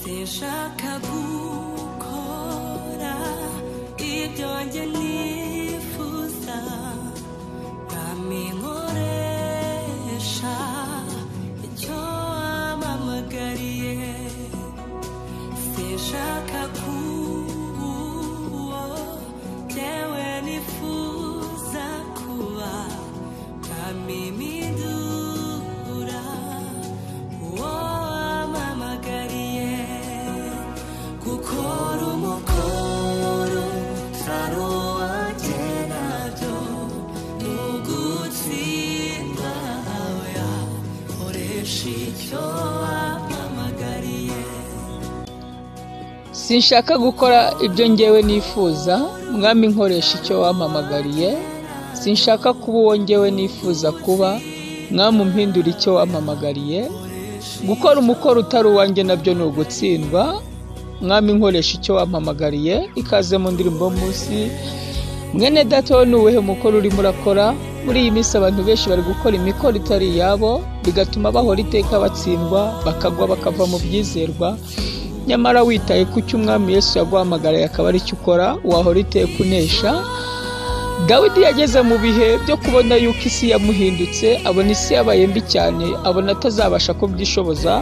sinshaka gukora ibyo njye nifuza nkaminkoresha icyo wampamagariye sinshaka kuba jyewe nifuza kuba nkamimidura uwo wampamagariye gukora umukoro utari uwanjye nabyo n'ugutsindwa oya nkoresha icyo wampamagariye sinshaka gukora ibyo njyewe nifuza mwami nkoresha icyo wampamagariye sinshaka kuba uwo njyewe nifuza kuba mwami umpindura icyo wampamagariye gukora umukoro utari uwanjye nabyo ni ugutsindwa mwami nkoresha icyo wampamagariye ikaze mu ndirimbo munsi mwene data ni uwuhe mukoro urimo urakora muri iyi minsi abantu benshi bari gukora imikoro itari iyabo bigatuma bahora iteka batsindwa bakagwa bakava mu byizerwa nyamara witaye ku cyo umwami Yesu yaguhamagariye akaba ari cyo ukora wahora iteka unesha Dawidi yageze mu bihe byo kubona yuko isi yamuhindutse abona isi yabaye mbi cyane abona atazabasha kubyishoboza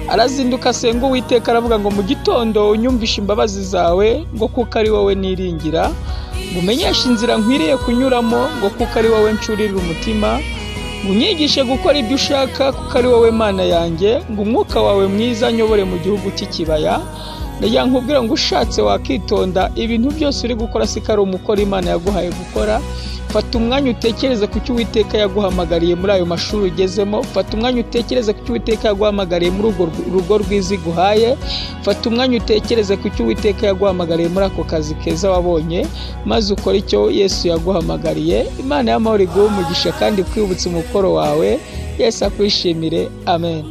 arazinduka asenga Uwiteka aravuga ngo mu gitondo unyumvishe imbabazi zawe ngo kuko ari wowe niringira ngo umenyeshe inzira nkwiriye kunyuramo ngo kuko ari wowe ncurira umutima ngo unyigishe gukora ibyo ushaka kuko ari wowe Mana yanjye ngo umwuka wawe mwiza anyobore mu gihugu cy'ikibaya ndagira nkubwira ngo ushatse wakitonda ibintu byose uri gukora sikari umukoro Imana yaguhaye gukora fata umwanya utekereze ku cyo Uwiteka yaguhamagariye muri ayo mashuri ugezemo fata umwanya utekereze ku cyo Uwiteka yaguhamagariye muri urwo rugo rwiza guhaye fata umwanya utekereze ku cyo Uwiteka yaguhamagariye muri ako kazi keza wabonye maze ukora icyo Yesu yaguhamagariye Imana y'amahoro iguhe umugisha kandi kwibutsa umukoro wawe Yesu akwishimire amen.